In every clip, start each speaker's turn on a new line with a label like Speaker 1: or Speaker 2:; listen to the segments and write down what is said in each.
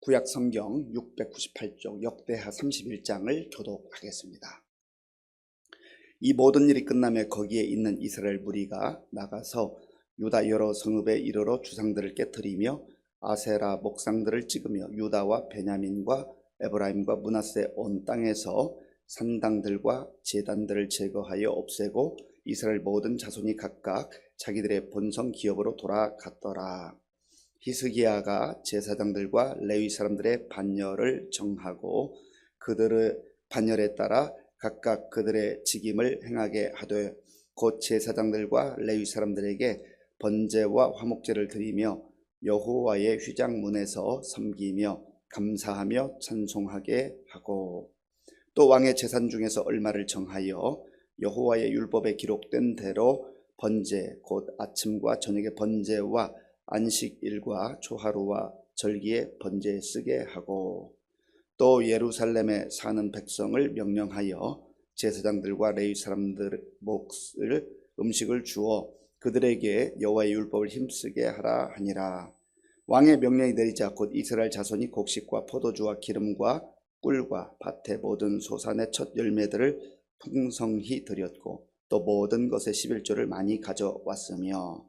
Speaker 1: 구약 성경 698쪽 역대하 31장을 교독하겠습니다. 이 모든 일이 끝나며 거기에 있는 이스라엘 무리가 나가서 유다 여러 성읍에 이르러 주상들을 깨뜨리며 아세라 목상들을 찍으며 유다와 베냐민과 에브라임과 므낫세 온 땅에서 산당들과 제단들을 제거하여 없애고 이스라엘 모든 자손이 각각 자기들의 본성 기업으로 돌아갔더라. 히스기야가 제사장들과 레위 사람들의 반열을 정하고 그들의 반열에 따라 각각 그들의 직임을 행하게 하되 곧 제사장들과 레위 사람들에게 번제와 화목제를 드리며 여호와의 휘장문에서 섬기며 감사하며 찬송하게 하고 또 왕의 재산 중에서 얼마를 정하여 여호와의 율법에 기록된 대로 번제 곧 아침과 저녁의 번제와 안식일과 초하루와 절기에 번제에 쓰게 하고 또 예루살렘에 사는 백성을 명령하여 제사장들과 레위 사람들 몫을 음식을 주어 그들에게 여호와의 율법을 힘쓰게 하라 하니라. 왕의 명령이 내리자 곧 이스라엘 자손이 곡식과 포도주와 기름과 꿀과 밭의 모든 소산의 첫 열매들을 풍성히 드렸고 또 모든 것의 11조를 많이 가져왔으며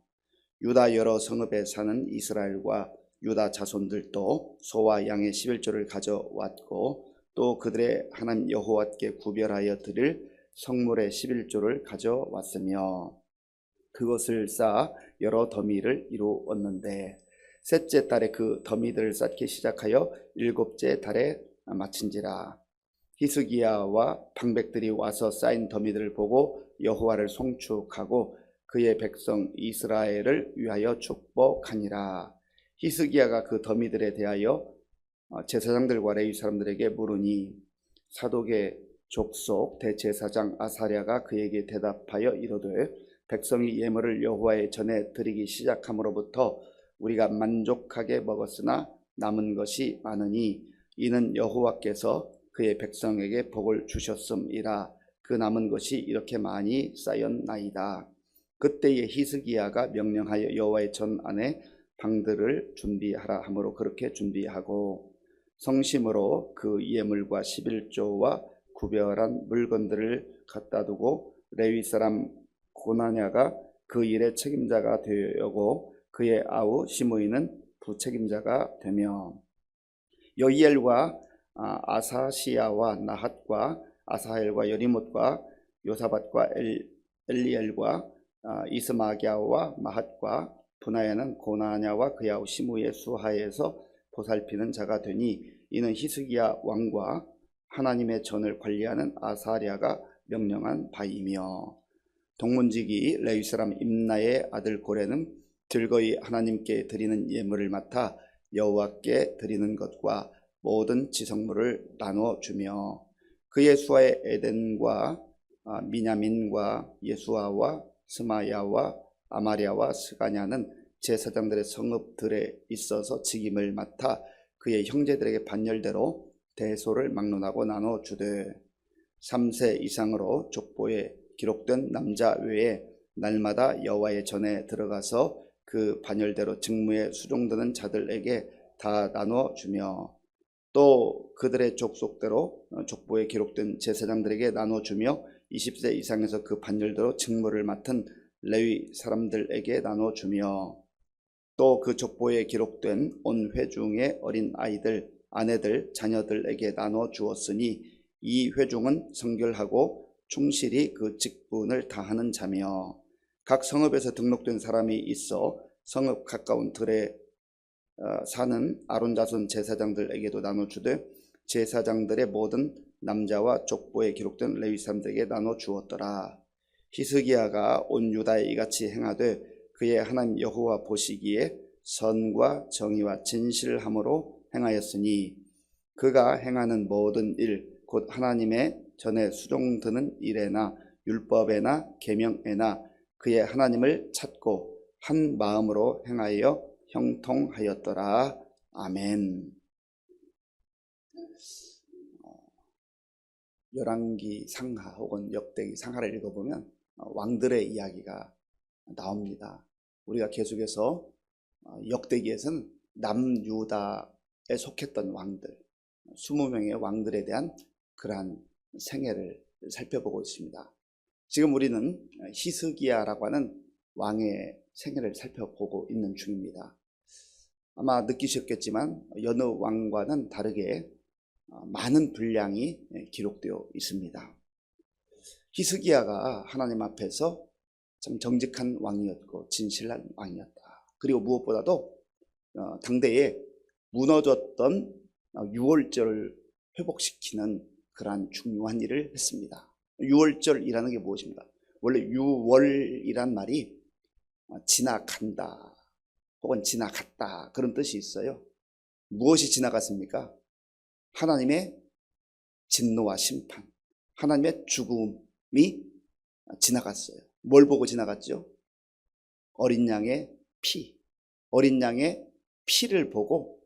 Speaker 1: 유다 여러 성읍에 사는 이스라엘과 유다 자손들도 소와 양의 11조를 가져왔고 또 그들의 하나님 여호와께 구별하여 드릴 성물의 11조를 가져왔으며 그것을 쌓아 여러 더미를 이루었는데 셋째 달에 그 더미들을 쌓기 시작하여 일곱째 달에 마친지라. 히스기야와 방백들이 와서 쌓인 더미들을 보고 여호와를 송축하고 그의 백성 이스라엘을 위하여 축복하니라. 히스기야가 그 더미들에 대하여 제사장들과 레위 사람들에게 물으니 사독의 족속 대제사장 아사랴가 그에게 대답하여 이르되 백성이 예물을 여호와의 전에 드리기 시작함으로부터 우리가 만족하게 먹었으나 남은 것이 많으니 이는 여호와께서 그의 백성에게 복을 주셨음이라. 그 남은 것이 이렇게 많이 쌓였나이다. 그때에 히스기야가 명령하여 여호와의 전 안에 방들을 준비하라 하므로 그렇게 준비하고 성심으로 그 예물과 11조와 구별한 물건들을 갖다 두고 레위 사람 고나냐가 그 일의 책임자가 되고 그의 아우 시므이는 부책임자가 되며 여이엘과 아사시야와 나핫과 아사헬과 여리못과 요사밧과 엘리엘과 이스마기야와 마핫과 분하야는 고나냐와 그의 아우 시므이의 수하에서 보살피는 자가 되니 이는 히스기야 왕과 하나님의 전을 관리하는 아사랴가 명령한 바이며 동문지기 레위 사람 임나의 아들 고레는 즐거이 하나님께 드리는 예물을 맡아 여호와께 드리는 것과 모든 지성물을 나눠주며 그의 수하의 에덴과 미냐민과 예수아와 스마야와 아마랴와 스가냐는 제사장들의 성읍들에 있어서 직임을 맡아 그의 형제들에게 반열대로 대소를 막론하고 나눠주되 3세 이상으로 족보에 기록된 남자 외에 날마다 여호와의 전에 들어가서 그 반열대로 직무에 수종드는 자들에게 다 나눠주며 또 그들의 족속대로 족보에 기록된 제사장들에게 나눠주며 20세 이상에서 그 반열대로 직무를 맡은 레위 사람들에게 나눠주며 또 그 족보에 기록된 온 회중의 어린 아이들, 아내들, 자녀들에게 나눠주었으니 이 회중은 성결하고 충실히 그 직분을 다하는 자며 각 성읍에서 등록된 사람이 있어 성읍 가까운 들에 사는 아론 자손 제사장들에게도 나눠주되 제사장들의 모든 남자와 족보에 기록된 레위 사람들에게 나눠주었더라. 히스기야가 온 유다에 이같이 행하되 그의 하나님 여호와 보시기에 선과 정의와 진실함으로 행하였으니 그가 행하는 모든 일 곧 하나님의 전에 수종드는 일에나 율법에나 계명에나 그의 하나님을 찾고 한 마음으로 행하여 형통하였더라. 아멘. 열왕기 상하 혹은 역대기 상하를 읽어보면 왕들의 이야기가 나옵니다. 우리가 계속해서 역대기에서는 남유다 속했던 왕들, 20명의 왕들에 대한 그러한 생애를 살펴보고 있습니다. 지금 우리는 히스기야라고 하는 왕의 생애를 살펴보고 있는 중입니다. 아마 느끼셨겠지만 여느 왕과는 다르게 많은 분량이 기록되어 있습니다. 히스기야가 하나님 앞에서 참 정직한 왕이었고 진실한 왕이었다. 그리고 무엇보다도 당대에 무너졌던 유월절을 회복시키는 그러한 중요한 일을 했습니다. 유월절이라는 게 무엇입니까? 원래 유월이란 말이 지나간다 혹은 지나갔다 그런 뜻이 있어요. 무엇이 지나갔습니까? 하나님의 진노와 심판, 하나님의 죽음이 지나갔어요. 뭘 보고 지나갔죠? 어린 양의 피, 어린 양의 피를 보고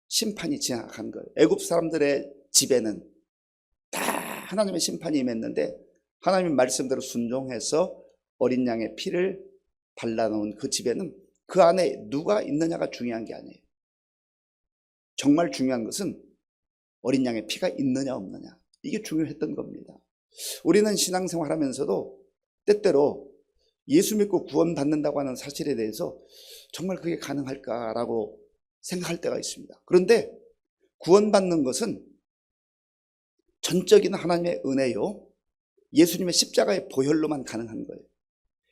Speaker 1: 심판이 지나간 거예요. 애굽 사람들의 집에는 다 하나님의 심판이 임했는데 하나님의 말씀대로 순종해서 어린 양의 피를 발라놓은 그 집에는 그 안에 누가 있느냐가 중요한 게 아니에요. 정말 중요한 것은 어린 양의 피가 있느냐 없느냐, 이게 중요했던 겁니다. 우리는 신앙생활 하면서도 때때로 예수 믿고 구원받는다고 하는 사실에 대해서 정말 그게 가능할까라고 생각할 때가 있습니다. 그런데 구원받는 것은 전적인 하나님의 은혜요, 예수님의 십자가의 보혈로만 가능한 거예요.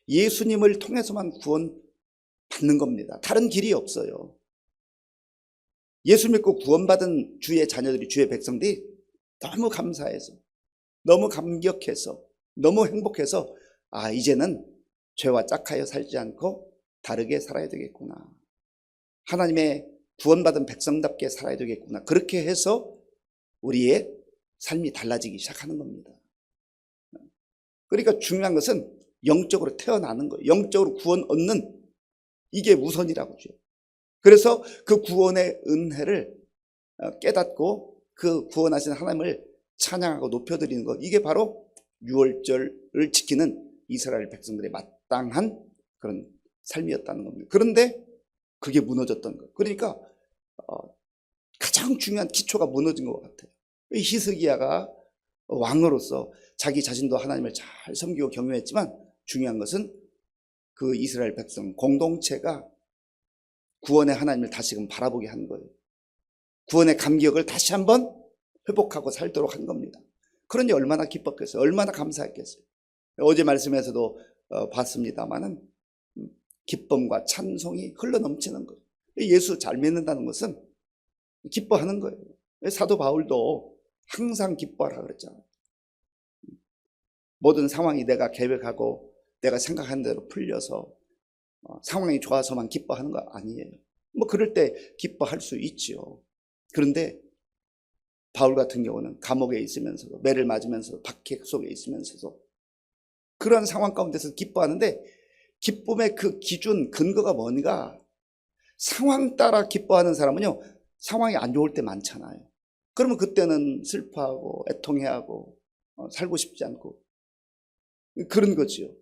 Speaker 1: 예수님을 통해서만 구원받는 겁니다. 다른 길이 없어요. 예수 믿고 구원받은 주의 자녀들이, 주의 백성들이 너무 감사해서, 너무 감격해서, 너무 행복해서 이제는 죄와 짝하여 살지 않고 다르게 살아야 되겠구나, 하나님의 구원받은 백성답게 살아야 되겠구나, 그렇게 해서 우리의 삶이 달라지기 시작하는 겁니다. 그러니까 중요한 것은 영적으로 태어나는 거예요. 영적으로 구원 얻는, 이게 우선이라고 죠. 그래서 그 구원의 은혜를 깨닫고 그 구원하신 하나님을 찬양하고 높여드리는 것, 이게 바로 유월절을 지키는 이스라엘 백성들의 마땅한 그런 삶이었다는 겁니다. 그런데 그게 무너졌던 것, 그러니까 가장 중요한 기초가 무너진 것 같아요. 히스기야가 왕으로서 자기 자신도 하나님을 잘 섬기고 경외했지만 중요한 것은 그 이스라엘 백성 공동체가 구원의 하나님을 다시금 바라보게 한 거예요. 구원의 감격을 다시 한번 회복하고 살도록 한 겁니다. 그러니 얼마나 기뻤겠어요. 얼마나 감사했겠어요. 어제 말씀에서도 봤습니다마는 기쁨과 찬송이 흘러넘치는 거예요. 예수 잘 믿는다는 것은 기뻐하는 거예요. 사도 바울도 항상 기뻐하라 그랬잖아요. 모든 상황이 내가 계획하고 내가 생각한 대로 풀려서 상황이 좋아서만 기뻐하는 거 아니에요. 그럴 때 기뻐할 수 있죠. 그런데 바울 같은 경우는 감옥에 있으면서도, 매를 맞으면서도, 박해 속에 있으면서도 그런 상황 가운데서 기뻐하는데, 기쁨의 그 기준, 근거가 뭔가? 상황 따라 기뻐하는 사람은요, 상황이 안 좋을 때 많잖아요. 그러면 그때는 슬퍼하고 애통해하고 살고 싶지 않고 그런 거죠.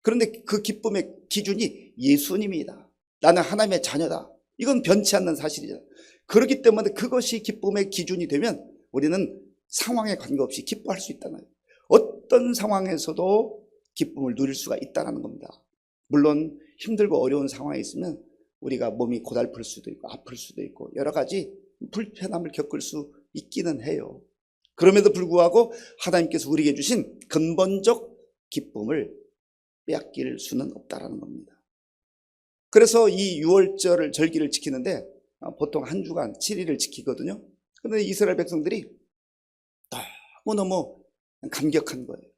Speaker 1: 그런데 그 기쁨의 기준이 예수님이다, 나는 하나님의 자녀다, 이건 변치 않는 사실이잖아요. 그렇기 때문에 그것이 기쁨의 기준이 되면 우리는 상황에 관계없이 기뻐할 수 있다는 거예요. 어떤 상황에서도 기쁨을 누릴 수가 있다는 겁니다. 물론 힘들고 어려운 상황에 있으면 우리가 몸이 고달플 수도 있고 아플 수도 있고 여러 가지 불편함을 겪을 수 있기는 해요. 그럼에도 불구하고 하나님께서 우리에게 주신 근본적 기쁨을 빼앗길 수는 없다라는 겁니다. 그래서 이 유월절을, 절기를 지키는데 보통 한 주간 7일을 지키거든요. 그런데 이스라엘 백성들이 너무너무 감격한 거예요.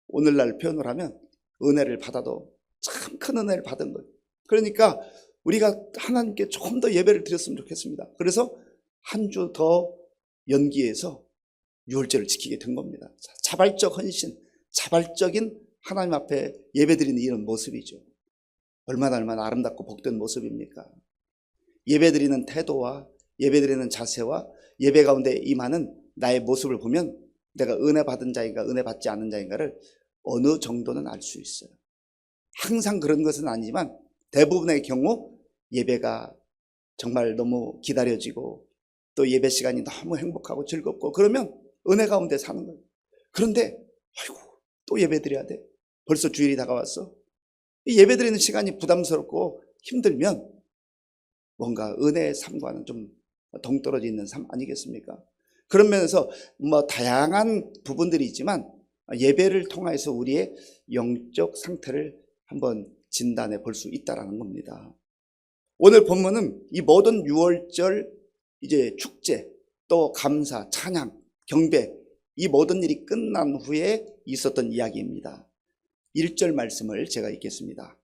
Speaker 1: 오늘날 표현을 하면 은혜를 받아도 참 큰 은혜를 받은 거예요. 그러니까 우리가 하나님께 조금 더 예배를 드렸으면 좋겠습니다. 그래서 한 주 더 연기해서 유월절을 지키게 된 겁니다. 자발적 헌신, 자발적인 하나님 앞에 예배드리는 이런 모습이죠. 얼마나 아름답고 복된 모습입니까? 예배드리는 태도와 예배드리는 자세와 예배 가운데 임하는 나의 모습을 보면 내가 은혜 받은 자인가 은혜 받지 않은 자인가를 어느 정도는 알 수 있어요. 항상 그런 것은 아니지만 대부분의 경우 예배가 정말 너무 기다려지고 또 예배 시간이 너무 행복하고 즐겁고 그러면 은혜 가운데 사는 거예요. 그런데 아이고 또 예배 드려야 돼. 벌써 주일이 다가왔어. 이 예배 드리는 시간이 부담스럽고 힘들면 뭔가 은혜의 삶과는 좀 동떨어져 있는 삶 아니겠습니까? 그런 면에서 다양한 부분들이 있지만 예배를 통해서 우리의 영적 상태를 한번 진단해 볼 수 있다라는 겁니다. 오늘 본문은 이 모든 6월절 이제 축제, 또 감사, 찬양, 경배 이 모든 일이 끝난 후에 있었던 이야기입니다. 1절 말씀을 제가 읽겠습니다.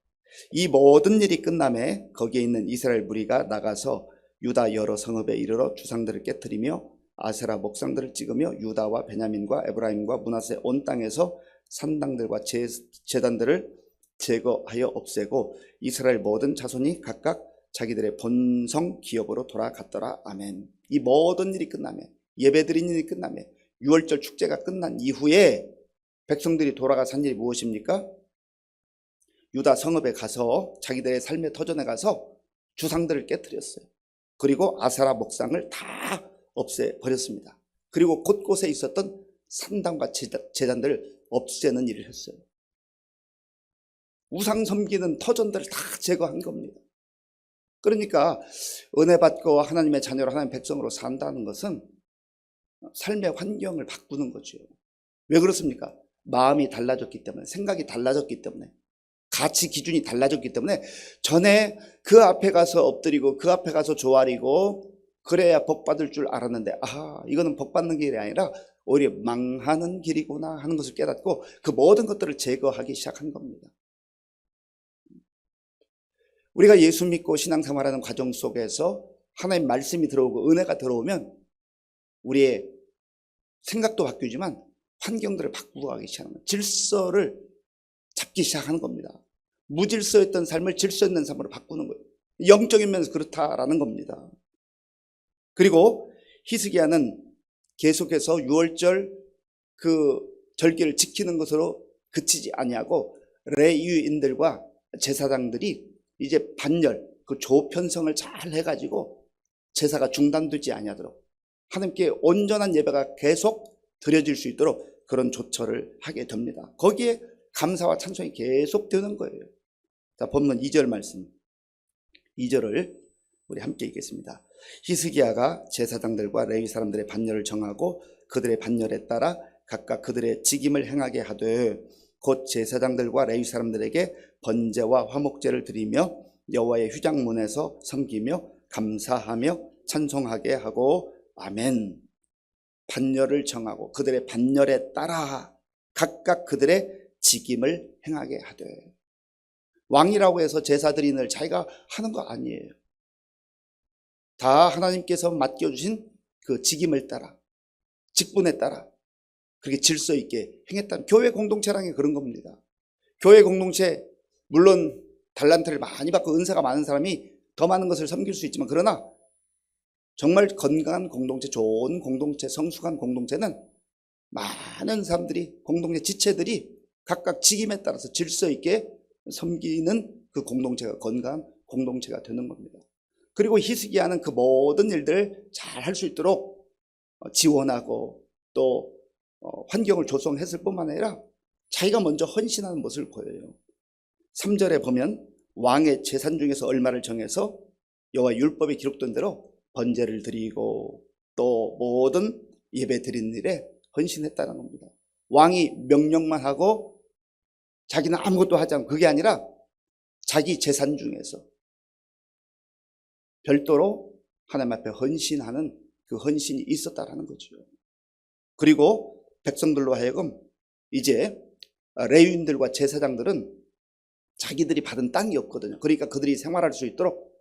Speaker 1: 이 모든 일이 끝남에 거기에 있는 이스라엘 무리가 나가서 유다 여러 성읍에 이르러 주상들을 깨뜨리며 아세라 목상들을 찍으며 유다와 베냐민과 에브라임과 므낫세 온 땅에서 산당들과 제단들을 제거하여 없애고 이스라엘 모든 자손이 각각 자기들의 본성 기업으로 돌아갔더라. 아멘. 이 모든 일이 끝나면, 예배드린 일이 끝나면, 6월절 축제가 끝난 이후에 백성들이 돌아가서 한 일이 무엇입니까? 유다 성읍에 가서 자기들의 삶의 터전에 가서 주상들을 깨뜨렸어요. 그리고 아세라 목상을 다 없애버렸습니다. 그리고 곳곳에 있었던 산당과 제단들을 없애는 일을 했어요. 우상 섬기는 터전들을 다 제거한 겁니다. 그러니까 은혜 받고 하나님의 자녀로 하나님의 백성으로 산다는 것은 삶의 환경을 바꾸는 거죠. 왜 그렇습니까? 마음이 달라졌기 때문에, 생각이 달라졌기 때문에, 가치 기준이 달라졌기 때문에 전에 그 앞에 가서 엎드리고 그 앞에 가서 조아리고 그래야 복 받을 줄 알았는데 이거는 복 받는 길이 아니라 오히려 망하는 길이구나 하는 것을 깨닫고 그 모든 것들을 제거하기 시작한 겁니다. 우리가 예수 믿고 신앙생활하는 과정 속에서 하나님 말씀이 들어오고 은혜가 들어오면 우리의 생각도 바뀌지만 환경들을 바꾸어가기 시작하는 거예요. 질서를 잡기 시작하는 겁니다. 무질서였던 삶을 질서 있는 삶으로 바꾸는 거예요. 영적인 면에서 그렇다라는 겁니다. 그리고 히스기야는 계속해서 6월절 그 절기를 지키는 것으로 그치지 아니하고 레위인들과 제사장들이 이제 반열, 그 조편성을 잘 해가지고 제사가 중단되지 아니하도록 하나님께 온전한 예배가 계속 드려질 수 있도록 그런 조처를 하게 됩니다. 거기에 감사와 찬송이 계속 되는 거예요. 자, 본문 2절 말씀. 2절을 우리 함께 읽겠습니다. 히스기야가 제사장들과 레위 사람들의 반열을 정하고 그들의 반열에 따라 각각 그들의 직임을 행하게 하되 곧 제사장들과 레위 사람들에게 번제와 화목제를 드리며 여호와의 휴장문에서 섬기며 감사하며 찬송하게 하고 아멘. 반열을 정하고 그들의 반열에 따라 각각 그들의 직임을 행하게 하되, 왕이라고 해서 제사 드리는 자기가 하는 거 아니에요. 다 하나님께서 맡겨주신 그 직임을 따라, 직분에 따라 그렇게 질서 있게 행했다는, 교회 공동체라는 게 그런 겁니다. 교회 공동체, 물론 달란트를 많이 받고 은사가 많은 사람이 더 많은 것을 섬길 수 있지만, 그러나 정말 건강한 공동체, 좋은 공동체, 성숙한 공동체는 많은 사람들이, 공동체 지체들이 각각 직임에 따라서 질서 있게 섬기는 그 공동체가 건강한 공동체가 되는 겁니다. 그리고 히스기야는 그 모든 일들을 잘 할 수 있도록 지원하고 또 환경을 조성했을 뿐만 아니라 자기가 먼저 헌신하는 모습을 보여요. 3절에 보면 왕의 재산 중에서 얼마를 정해서 여호와 율법에 기록된 대로 번제를 드리고 또 모든 예배 드리는 일에 헌신했다는 겁니다. 왕이 명령만 하고 자기는 아무것도 하지 않고, 그게 아니라 자기 재산 중에서 별도로 하나님 앞에 헌신하는 그 헌신이 있었다라는 거죠. 그리고 백성들로 하여금 이제 레위인들과 제사장들은 자기들이 받은 땅이 없거든요. 그러니까 그들이 생활할 수 있도록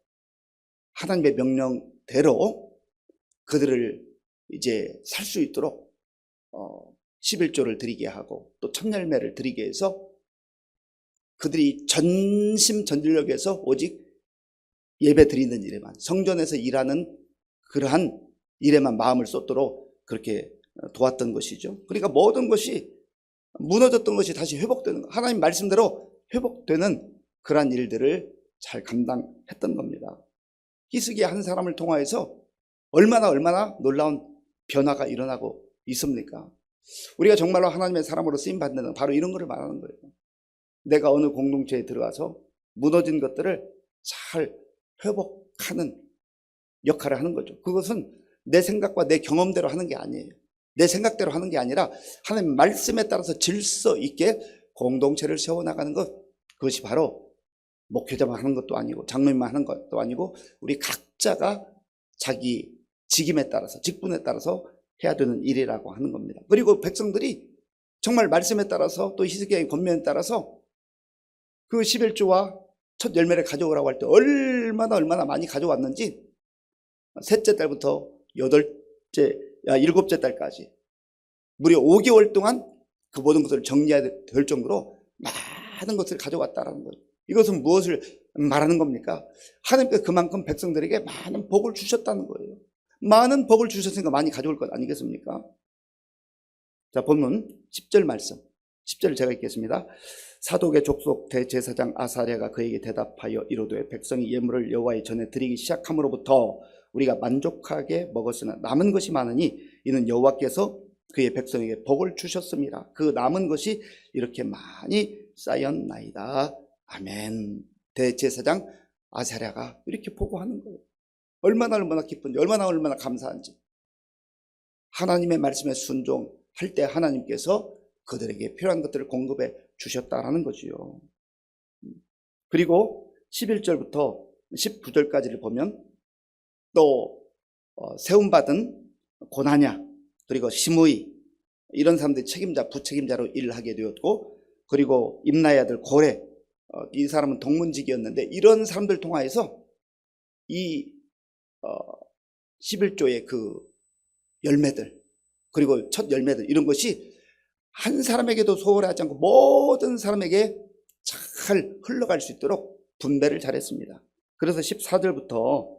Speaker 1: 하나님의 명령대로 그들을 이제 살 수 있도록 11조를 드리게 하고 또 첫 열매를 드리게 해서 그들이 전심전력에서 오직 예배 드리는 일에만, 성전에서 일하는 그러한 일에만 마음을 쏟도록 그렇게 도왔던 것이죠. 그러니까 모든 것이 무너졌던 것이 다시 회복되는 것, 하나님 말씀대로 회복되는 그러한 일들을 잘 감당했던 겁니다. 히스기야 한 사람을 통하여서 얼마나 놀라운 변화가 일어나고 있습니까? 우리가 정말로 하나님의 사람으로 쓰임 받는 건 바로 이런 것을 말하는 거예요. 내가 어느 공동체에 들어가서 무너진 것들을 잘 회복하는 역할을 하는 거죠. 그것은 내 생각과 내 경험대로 하는 게 아니에요. 내 생각대로 하는 게 아니라 하나님 말씀에 따라서 질서 있게 공동체를 세워나가는 것, 그것이 바로 목회자만 하는 것도 아니고 장로님만 하는 것도 아니고 우리 각자가 자기 직임에 따라서, 직분에 따라서 해야 되는 일이라고 하는 겁니다. 그리고 백성들이 정말 말씀에 따라서 또 히스기야의 권면에 따라서 그 11조와 첫 열매를 가져오라고 할 때 얼마나 많이 가져왔는지 셋째 달부터 일곱째 달까지 무려 5개월 동안 그 모든 것을 정리해야 될 정도로 많은 것을 가져왔다는 거예요. 이것은 무엇을 말하는 겁니까? 하나님께서 그만큼 백성들에게 많은 복을 주셨다는 거예요. 많은 복을 주셨으니까 많이 가져올 것 아니겠습니까? 자, 본문 10절 말씀, 10절을 제가 읽겠습니다. 사독의 족속 대제사장 아사랴가 그에게 대답하여 이르되 백성이 예물을 여호와의 전에 드리기 시작함으로부터 우리가 만족하게 먹었으나 남은 것이 많으니 이는 여호와께서 그의 백성에게 복을 주셨습니다. 그 남은 것이 이렇게 많이 쌓였나이다. 아멘. 대제사장 아사랴가 이렇게 보고하는 거예요. 얼마나 기쁜지, 얼마나 감사한지. 하나님의 말씀에 순종할 때 하나님께서 그들에게 필요한 것들을 공급해 주셨다라는 거지요. 그리고 11절부터 19절까지를 보면 또 세움받은 고나냐 그리고 시므이 이런 사람들이 책임자, 부책임자로 일을 하게 되었고, 그리고 임나의 아들 고레, 이 사람은 동문직이었는데 이런 사람들 통하여서 이 11조의 그 열매들, 그리고 첫 열매들, 이런 것이 한 사람에게도 소홀하지 않고 모든 사람에게 잘 흘러갈 수 있도록 분배를 잘했습니다. 그래서 14절부터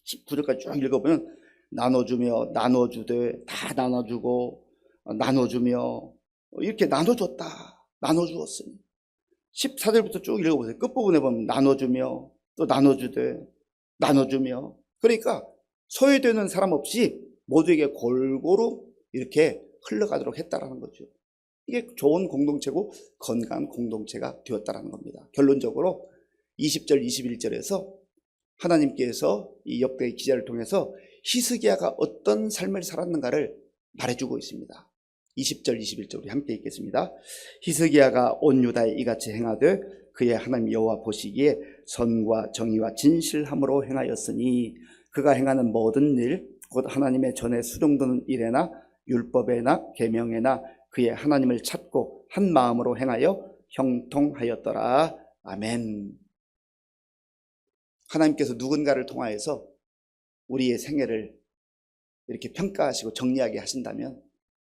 Speaker 1: 19절까지 쭉 읽어보면 나눠주며 나눠주되 다 나눠주고 나눠주며 이렇게 나눠줬다, 나눠주었으니. 14절부터 쭉 읽어보세요. 끝부분에 보면 나눠주며 또 나눠주되 나눠주며, 그러니까 소외되는 사람 없이 모두에게 골고루 이렇게 흘러가도록 했다라는 거죠. 이게 좋은 공동체고 건강한 공동체가 되었다라는 겁니다. 결론적으로 20절 21절에서 하나님께서 이 역대의 기자를 통해서 히스기야가 어떤 삶을 살았는가를 말해주고 있습니다. 20절 21절 우리 함께 읽겠습니다. 히스기야가 온 유다에 이같이 행하되 그의 하나님 여호와 보시기에 선과 정의와 진실함으로 행하였으니 그가 행하는 모든 일 곧 하나님의 전에 수종드는 일에나 율법에나 계명에나 그의 하나님을 찾고 한 마음으로 행하여 형통하였더라. 아멘. 하나님께서 누군가를 통하여서 우리의 생애를 이렇게 평가하시고 정리하게 하신다면,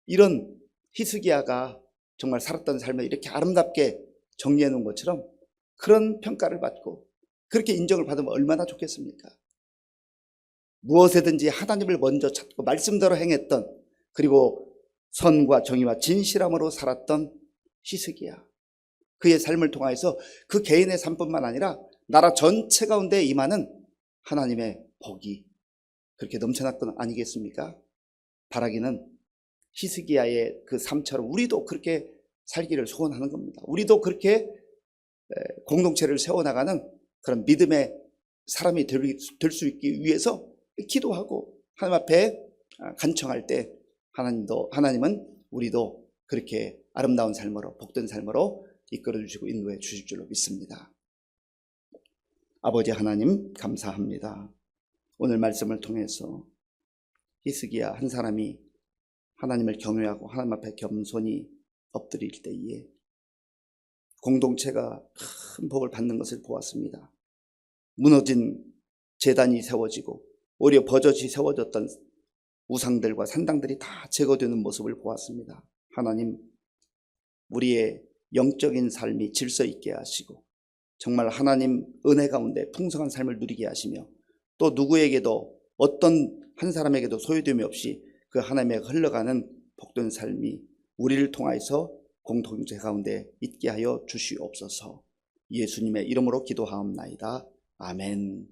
Speaker 1: 이런 히스기야가 정말 살았던 삶을 이렇게 아름답게 정리해 놓은 것처럼 그런 평가를 받고 그렇게 인정을 받으면 얼마나 좋겠습니까? 무엇에든지 하나님을 먼저 찾고 말씀대로 행했던, 그리고 선과 정의와 진실함으로 살았던 히스기야, 그의 삶을 통하여서 그 개인의 삶뿐만 아니라 나라 전체 가운데 임하는 하나님의 복이 그렇게 넘쳐났던 것 아니겠습니까? 바라기는 히스기야의 그 삶처럼 우리도 그렇게 살기를 소원하는 겁니다. 우리도 그렇게 공동체를 세워나가는 그런 믿음의 사람이 될 수 있기 위해서 기도하고 하나님 앞에 간청할 때 하나님은 우리도 그렇게 아름다운 삶으로, 복된 삶으로 이끌어 주시고 인도해 주실 줄로 믿습니다. 아버지 하나님 감사합니다. 오늘 말씀을 통해서 히스기야 한 사람이 하나님을 경외하고 하나님 앞에 겸손히 엎드릴 때에 공동체가 큰 복을 받는 것을 보았습니다. 무너진 제단이 세워지고 오히려 버젓이 세워졌던 우상들과 산당들이 다 제거되는 모습을 보았습니다. 하나님, 우리의 영적인 삶이 질서 있게 하시고 정말 하나님 은혜 가운데 풍성한 삶을 누리게 하시며, 또 누구에게도 어떤 한 사람에게도 소유됨이 없이 그 하나님의 흘러가는 복된 삶이 우리를 통하여서 공동체 가운데 있게 하여 주시옵소서. 예수님의 이름으로 기도하옵나이다. 아멘.